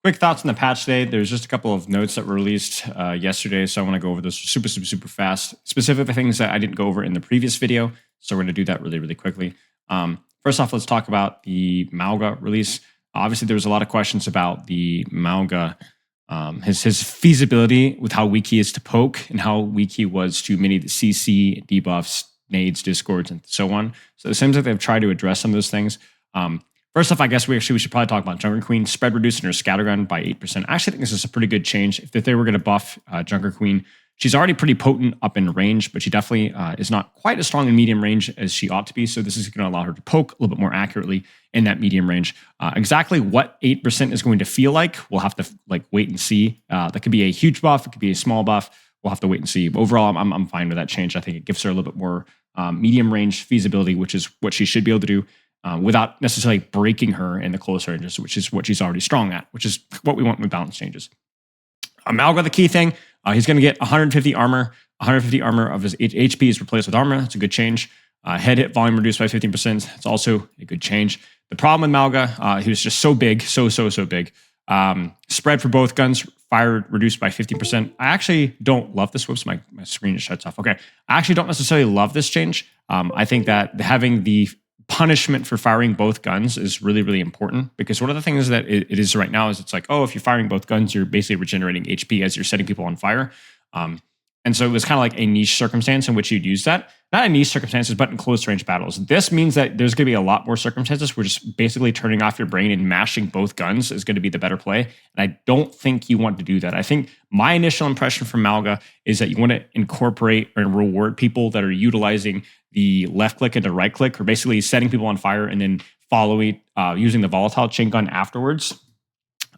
Quick thoughts on the patch today. There's just a couple of notes that were released yesterday, so I want to go over those super fast. Specific things that I didn't go over in the previous video, so we're going to do that really quickly. First off, let's talk about the mauga release. Obviously, there was a lot of questions about the mauga, his feasibility with how weak he is to poke and how weak he was to many of the CC, debuffs, nades, discords, and so on. So it seems like they've tried to address some of those things. First off, I guess we should probably talk about junkerqueen. Spread reduced in her scattergun by 8%. I actually think this is a pretty good change. If they were going to buff junkerqueen, she's already pretty potent up in range, but she definitely is not quite as strong in medium range as she ought to be. So this is going to allow her to poke a little bit more accurately in that medium range. Exactly what 8% is going to feel like, we'll have to wait and see. That could be a huge buff. It could be a small buff. We'll have to wait and see. Overall, I'm fine with that change. I think it gives her a little bit more medium range feasibility, which is what she should be able to do. Without necessarily breaking her in the close ranges, which is what she's already strong at, which is what we want with balance changes. Mauga, the key thing, he's going to get 150 armor. 150 armor of his HP is replaced with armor. That's a good change. Head hit volume reduced by 15%. It's also a good change. The problem with Mauga, he was just so big, so big. Spread for both guns, fire reduced by 50%. I actually don't love this. Whoops, my screen just shuts off. Okay. I actually don't necessarily love this change. I think that having the punishment for firing both guns is really important, because one of the things that it is right now is it's like, oh, if you're firing both guns, you're basically regenerating HP as you're setting people on fire. And so it was kind of like a niche circumstance in which you'd use that. Not in niche circumstances, but in close range battles. This means that there's going to be a lot more circumstances where just basically turning off your brain and mashing both guns is going to be the better play. And I don't think you want to do that. I think my initial impression from Mauga is that you want to incorporate and reward people that are utilizing the left click and the right click, or basically setting people on fire and then following, using the volatile chain gun afterwards.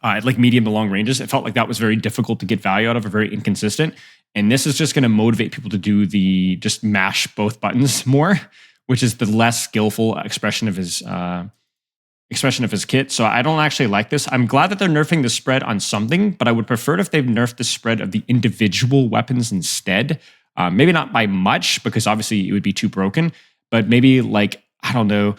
At medium to long ranges, it felt like that was very difficult to get value out of, or very inconsistent. And this is just going to motivate people to do the just mash both buttons more, which is the less skillful expression of his kit. So I don't actually like this. I'm glad that they're nerfing the spread on something, but I would prefer it if they've nerfed the spread of the individual weapons instead. Maybe not by much, because obviously it would be too broken, but maybe I don't know,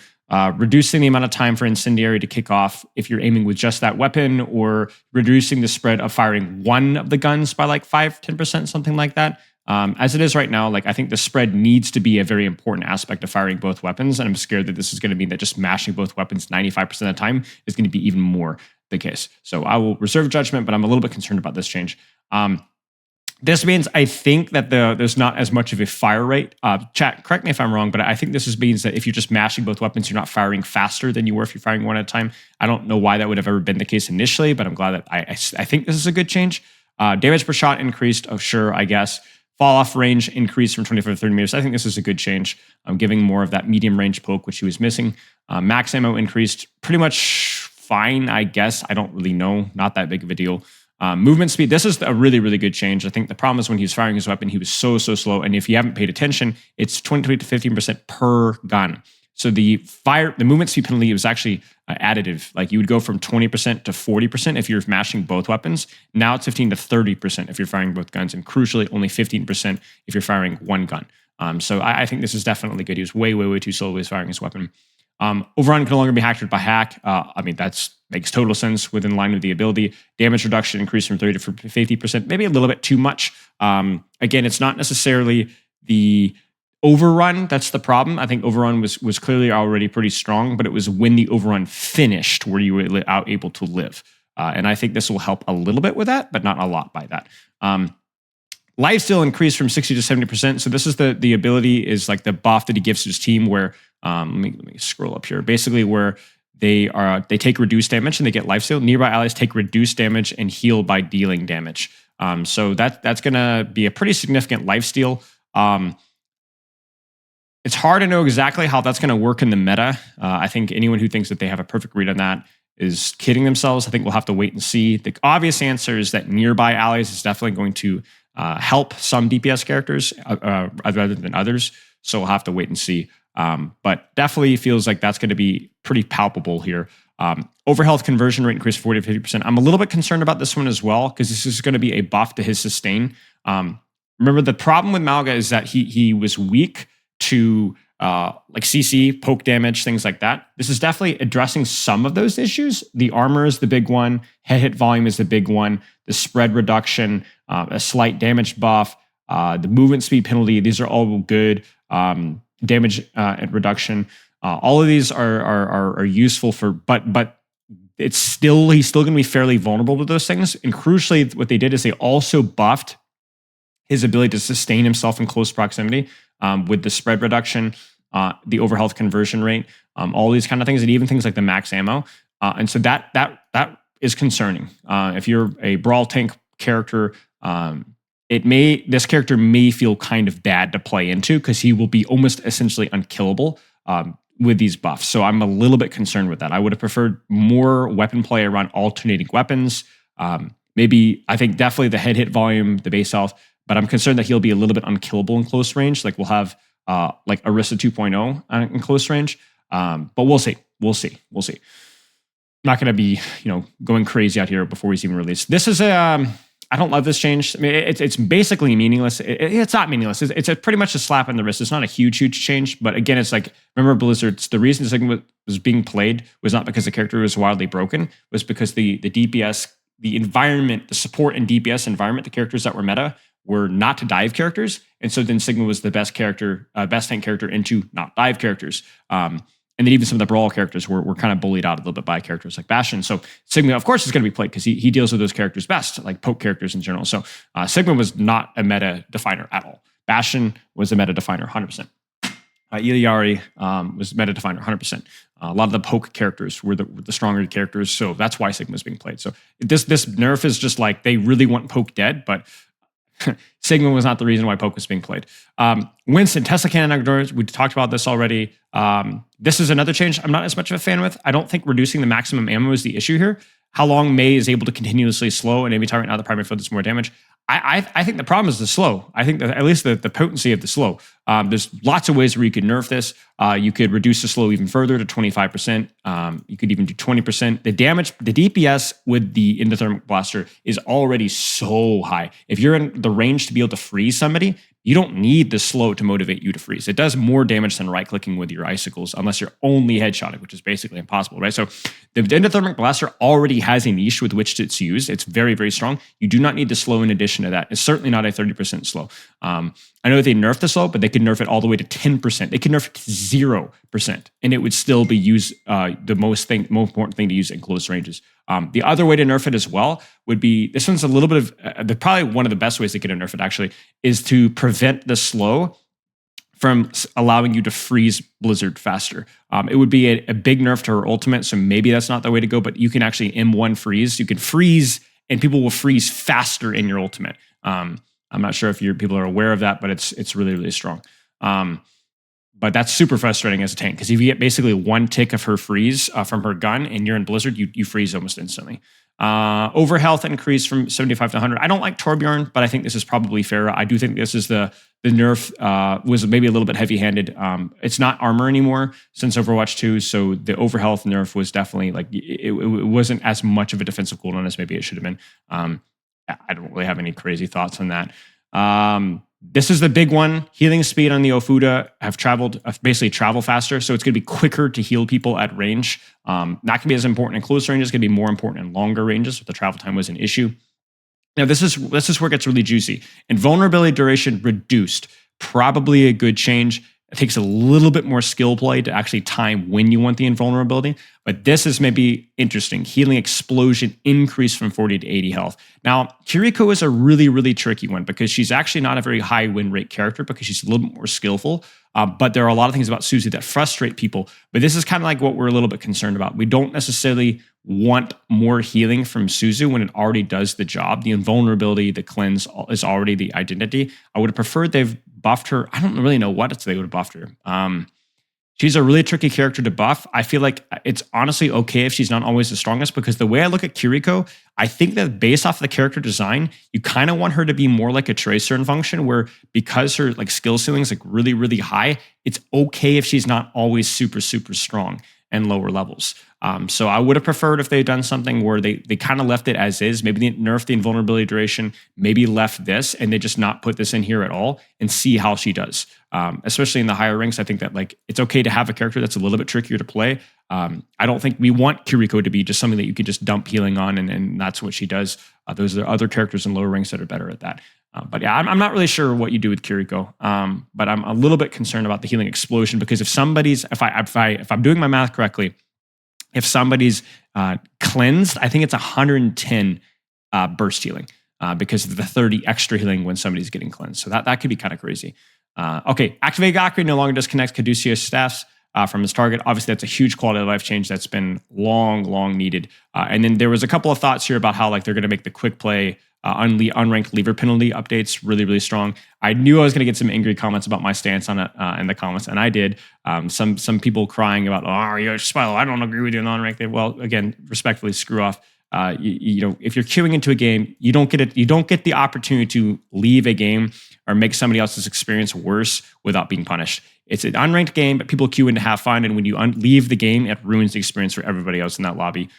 reducing the amount of time for incendiary to kick off if you're aiming with just that weapon, or reducing the spread of firing one of the guns by 5-10%, something like that. As it is right now, I think the spread needs to be a very important aspect of firing both weapons, and I'm scared that this is going to mean that just mashing both weapons 95% of the time is going to be even more the case. So I will reserve judgment, but I'm a little bit concerned about this change. This means I think that there's not as much of a fire rate. Chat, correct me if I'm wrong, but I think this means that if you're just mashing both weapons, you're not firing faster than you were if you're firing one at a time. I don't know why that would have ever been the case initially, but I'm glad that I think this is a good change. Damage per shot increased, sure, I guess. Fall off range increased from 25 to 30 meters. I think this is a good change. Giving more of that medium range poke, which he was missing. Max ammo increased pretty much fine, I guess. I don't really know. Not that big of a deal. Movement speed, this is a really good change. I think the problem is when he was firing his weapon, he was so slow. And if you haven't paid attention, it's 20 to 15% per gun. So the movement speed penalty was actually additive. You would go from 20% to 40% if you're mashing both weapons. Now it's 15 to 30% if you're firing both guns. And crucially, only 15% if you're firing one gun. So I think this is definitely good. He was way too slow when he was firing his weapon. Overrun can no longer be hacked by hack. That makes total sense within line with the ability. Damage reduction increased from 30 to 50%, maybe a little bit too much. Again, it's not necessarily the overrun that's the problem. I think overrun was clearly already pretty strong, but it was when the overrun finished where you were able to live. And I think this will help a little bit with that, but not a lot by that. Lifesteal increased from 60 to 70%. So this is the ability is the buff that he gives to his team where, let me scroll up here. Basically where they take reduced damage and they get lifesteal. Nearby allies take reduced damage and heal by dealing damage. So that's going to be a pretty significant lifesteal. It's hard to know exactly how that's going to work in the meta. I think anyone who thinks that they have a perfect read on that is kidding themselves. I think we'll have to wait and see. The obvious answer is that nearby allies is definitely going to help some DPS characters rather than others. So we'll have to wait and see. But definitely feels like that's going to be pretty palpable here. Overhealth conversion rate increased 40 to 50%. I'm a little bit concerned about this one as well, because this is going to be a buff to his sustain. Remember, the problem with Mauga is that he was weak to like CC, poke damage, things like that. This is definitely addressing some of those issues. The armor is the big one. Head hit volume is the big one. The spread reduction, a slight damage buff, the movement speed penalty. These are all good. Damage reduction. All of these are useful for, but he's still going to be fairly vulnerable to those things. And crucially, what they did is they also buffed his ability to sustain himself in close proximity with the spread reduction, the overhealth conversion rate, all these kind of things, and even things like the max ammo. And so that is concerning. If you're a brawl tank character, this character may feel kind of bad to play into because he will be almost essentially unkillable with these buffs. So I'm a little bit concerned with that. I would have preferred more weapon play around alternating weapons. Maybe, I think definitely the head hit volume, the base health, but I'm concerned that he'll be a little bit unkillable in close range. Like we'll have like Orisa 2.0 in close range. But we'll see. I'm not going to be, going crazy out here before he's even released. This is I don't love this change. I mean, it's basically meaningless. It's not meaningless. It's pretty much a slap on the wrist. It's not a huge change. But again, it's like, remember Blizzard's, the reason Sigma was being played was not because the character was wildly broken, was because the DPS, the environment, the support and DPS environment, the characters that were meta were not to dive characters. And so then Sigma was the best tank character into not dive characters. And then even some of the brawl characters were kind of bullied out a little bit by characters like Bastion. So Sigma, of course, is going to be played because he deals with those characters best, like poke characters in general. So Sigma was not a meta definer at all. Bastion was a meta definer 100%. Iliari was meta definer 100%. A lot of the poke characters were the stronger characters. So that's why Sigma is being played. So this nerf is just like they really want poke dead, but Sigma was not the reason why poke was being played. Winston, Tesla cannon outdoors. We talked about this already. This is another change I'm not as much of a fan with. I don't think reducing the maximum ammo is the issue here. How long Mei is able to continuously slow and every time right now the primary field does more damage. I think the problem is the slow. I think that at least the potency of the slow. There's lots of ways where you could nerf this. You could reduce the slow even further to 25%. You could even do 20%. The damage, the DPS with the endothermic blaster is already so high. If you're in the range to be able to freeze somebody, you don't need the slow to motivate you to freeze. It does more damage than right-clicking with your icicles, unless you're only headshotting, which is basically impossible, right? So the endothermic blaster already has a niche with which it's used. It's very, very strong. You do not need the slow in addition to that. It's certainly not a 30% slow. I know that they nerfed the slow, but they could nerf it all the way to 10%. They could nerf it to 0%, and it would still be used the most important thing to use in close ranges. The other way to nerf it as well would be, this one's a little bit of, probably one of the best ways to get a nerf it actually, is to prevent the slow from allowing you to freeze Blizzard faster. It would be a big nerf to her ultimate, so maybe that's not the way to go, but you can actually M1 freeze. You can freeze, and people will freeze faster in your ultimate. I'm not sure if people are aware of that, but it's really, really strong. But that's super frustrating as a tank, because if you get basically one tick of her freeze from her gun and you're in Blizzard, you freeze almost instantly. Overhealth increase from 75 to 100. I don't like Torbjorn, but I think this is probably fair. I do think this is the nerf was maybe a little bit heavy-handed. It's not armor anymore since Overwatch 2, so the overhealth nerf was definitely like it wasn't as much of a defensive cooldown as maybe it should have been. I don't really have any crazy thoughts on that. This is the big one. Healing speed on the Ofuda basically travel faster, so it's going to be quicker to heal people at range. Not going to be as important in close ranges. It's going to be more important in longer ranges, but the travel time was an issue. Now, this is where it gets really juicy. Invulnerability duration reduced. Probably a good change. It takes a little bit more skill play to actually time when you want the invulnerability, but this is maybe interesting. Healing explosion increase from 40 to 80 health. Now, Kiriko is a really, really tricky one because she's actually not a very high win rate character because she's a little bit more skillful, but there are a lot of things about Suzu that frustrate people, but this is kind of like what we're a little bit concerned about. We don't necessarily want more healing from Suzu when it already does the job. The invulnerability, the cleanse is already the identity. I would have preferred they've buffed her. I don't really know what they would have buffed her. She's a really tricky character to buff. I feel like it's honestly okay if she's not always the strongest, because the way I look at Kiriko, I think that based off of the character design, you kind of want her to be more like a Tracer in function, where because her like skill ceiling is like really, really high, it's okay if she's not always super, super strong and lower levels. So I would have preferred if they'd done something where they kind of left it as is. Maybe they nerfed the invulnerability duration, maybe left this, and they just not put this in here at all and see how she does. Especially in the higher ranks, I think that like it's okay to have a character that's a little bit trickier to play. I don't think we want Kiriko to be just something that you could just dump healing on, and that's what she does. Those are other characters in lower ranks that are better at that. But yeah, I'm not really sure what you do with Kiriko. But I'm a little bit concerned about the healing explosion, because if I'm doing my math correctly, if somebody's cleansed, I think it's 110 burst healing because of the 30 extra healing when somebody's getting cleansed. So that could be kind of crazy. Okay, activate Gakri no longer disconnects Caduceus staffs from his target. Obviously, that's a huge quality of life change that's been long needed. And then there was a couple of thoughts here about how like they're going to make the quick play unranked lever penalty updates really strong. I knew I was going to get some angry comments about my stance on it in the comments, and I did. Some people crying about, oh, you're Spilo, I don't agree with you on unranked. Well, again, respectfully, screw off. You know, if you're queuing into a game, you don't get the opportunity to leave a game or make somebody else's experience worse without being punished. It's an unranked game, but people queue in to have fun, and when you leave the game, it ruins the experience for everybody else in that lobby.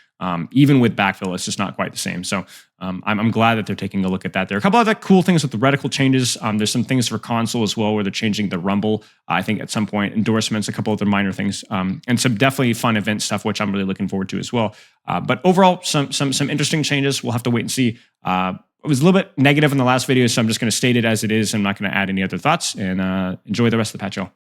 Even with backfill, it's just not quite the same. So I'm glad that they're taking a look at that. There are a couple other cool things with the reticle changes. There's some things for console as well where they're changing the rumble. I think at some point, endorsements, a couple other minor things, and some definitely fun event stuff, which I'm really looking forward to as well. But overall, some interesting changes. We'll have to wait and see. It was a little bit negative in the last video, so I'm just going to state it as it is. I'm not going to add any other thoughts, and enjoy the rest of the patch, y'all.